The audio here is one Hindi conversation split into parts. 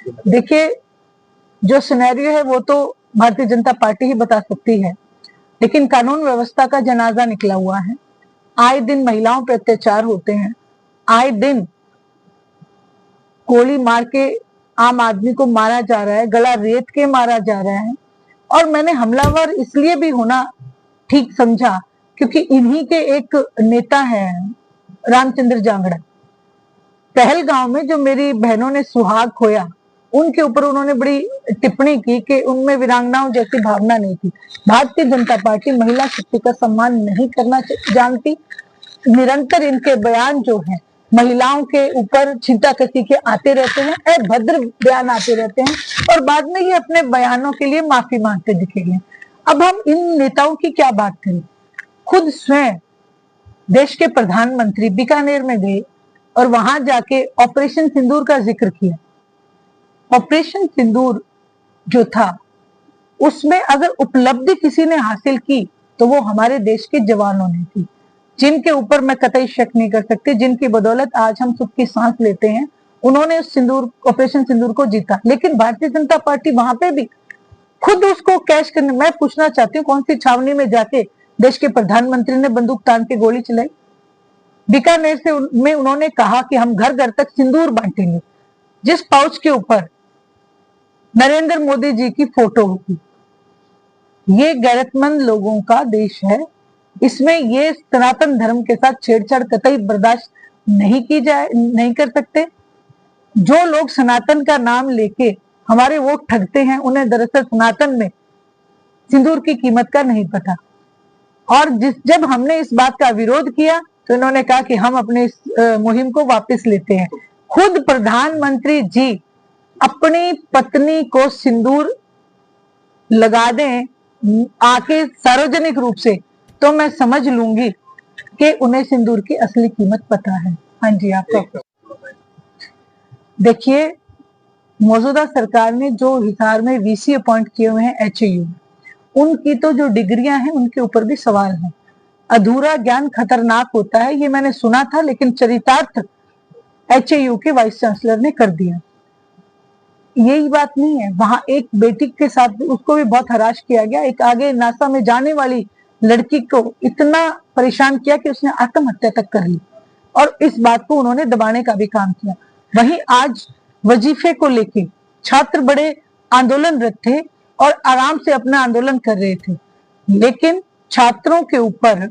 देखिए, जो सिनेरियो है वो तो भारतीय जनता पार्टी ही बता सकती है, लेकिन कानून व्यवस्था का जनाजा निकला हुआ है। आए दिन महिलाओं पर अत्याचार होते हैं, आए दिन गोली मार के आम आदमी को मारा जा रहा है, गला रेत के मारा जा रहा है। और मैंने हमलावर इसलिए भी होना ठीक समझा क्योंकि इन्हीं के एक नेता हैं रामचंद्र जांगड़ा। पहलगांव में जो मेरी बहनों ने सुहाग खोया, उनके ऊपर उन्होंने बड़ी टिप्पणी की कि उनमें वीरांगनाओं जैसी भावना नहीं थी। भारतीय जनता पार्टी महिला शक्ति का सम्मान नहीं करना जानती। निरंतर इनके बयान जो है महिलाओं के ऊपर छींटाकशी के आते रहते हैं, अभद्र बयान आते रहते हैं और बाद में ये अपने बयानों के लिए माफी मांगते दिखेंगे। अब हम इन नेताओं की क्या बात करें? खुद स्वयं देश के प्रधानमंत्री बीकानेर में गए और वहां जाके ऑपरेशन सिंदूर का जिक्र किया। ऑपरेशन सिंदूर जो था उसमें अगर उपलब्धि किसी ने हासिल की तो वो हमारे देश के जवानों ने की, जिनके ऊपर मैं कतई शक नहीं कर सकती, जिनकी बदौलत आज हम सुख की सांस लेते हैं। उन्होंने उस सिंदूर ऑपरेशन सिंदूर को जीता, लेकिन भारतीय जनता पार्टी वहां पे भी खुद उसको कैश करने। मैं पूछना चाहती हूँ, कौन सी छावनी में जाके देश के प्रधानमंत्री ने बंदूक तान के गोली चलाई? बीकानेर से में उन्होंने कहा कि हम घर घर तक सिंदूर बांटेंगे, जिस पाउच के ऊपर नरेंद्र मोदी जी की फोटो होगी। ये गैरतमंद लोगों का देश है, इसमें ये सनातन धर्म के साथ छेड़छाड़ कतई बर्दाश्त नहीं कर सकते। जो लोग सनातन का नाम लेके हमारे वोट ठगते हैं, उन्हें दरअसल सनातन में सिंदूर की कीमत का नहीं पता। और जब हमने इस बात का विरोध किया तो इन्होंने कहा कि हम अपने इस मुहिम को वापस लेते हैं। खुद प्रधानमंत्री जी अपनी पत्नी को सिंदूर लगा दें आके सार्वजनिक रूप से, तो मैं समझ लूंगी कि उन्हें सिंदूर की असली कीमत पता है। हाँ जी, आपका देखिए, मौजूदा सरकार ने जो हिसार में वीसी अपॉइंट किए हुए हैं एचएयू, उनकी तो जो डिग्रियां हैं उनके ऊपर भी सवाल है। अधूरा ज्ञान खतरनाक होता है, ये मैंने सुना था, लेकिन चरितार्थ एचएयू के वाइस चांसलर ने कर दिया। यही बात नहीं है, वहां एक बेटी के साथ उसको भी बहुत हराश किया गया। एक आगे नासा में जाने वाली लड़की को इतना परेशान किया कि उसने आत्महत्या तक कर ली, और इस बात को उन्होंने दबाने का भी काम किया। वहीं आज वजीफे को लेके छात्र बड़े आंदोलनरत थे और आराम से अपना आंदोलन कर रहे थे, लेकिन छात्रों के ऊपर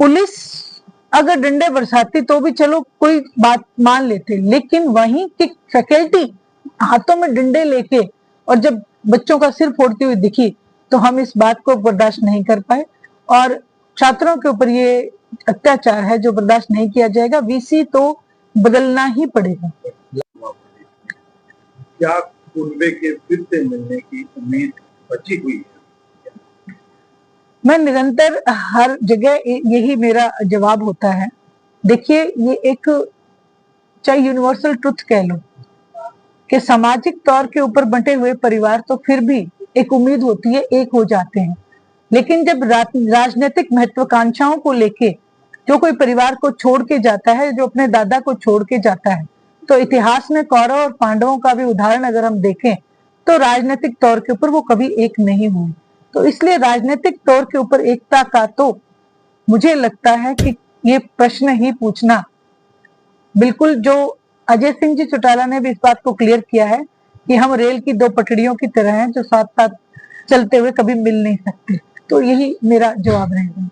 पुलिस अगर डंडे बरसाती तो भी चलो कोई बात मान लेते, लेकिन वहीं की फैकल्टी हाथों में डंडे लेके और जब बच्चों का सिर फोड़ती हुई दिखी तो हम इस बात को बर्दाश्त नहीं कर पाए। और छात्रों के ऊपर ये अत्याचार है जो बर्दाश्त नहीं किया जाएगा। वीसी तो बदलना ही पड़ेगा। क्या कुनबे के फिर से मिलने की उम्मीद बची हुई है? मैं निरंतर हर जगह यही मेरा जवाब होता है। देखिए, ये एक चाहे यूनिवर्सल ट्रुथ कह लो कि सामाजिक तौर के ऊपर बंटे हुए परिवार तो फिर भी एक उम्मीद होती है, एक हो जाते हैं, लेकिन जब राजनीतिक महत्वाकांक्षाओं को लेके जो कोई परिवार को छोड़ के जाता है, जो अपने दादा को छोड़ के जाता है, तो इतिहास में कौरव और पांडवों का भी उदाहरण अगर हम देखें तो राजनीतिक तौर के ऊपर वो कभी एक नहीं हुए। तो इसलिए राजनीतिक तौर के ऊपर एकता का तो मुझे लगता है कि ये प्रश्न ही पूछना बिल्कुल, जो अजय सिंह जी चौटाला ने भी इस बात को क्लियर किया है कि हम रेल की दो पटरियों की तरह हैं जो साथ साथ चलते हुए कभी मिल नहीं सकते। तो यही मेरा जवाब रहेगा।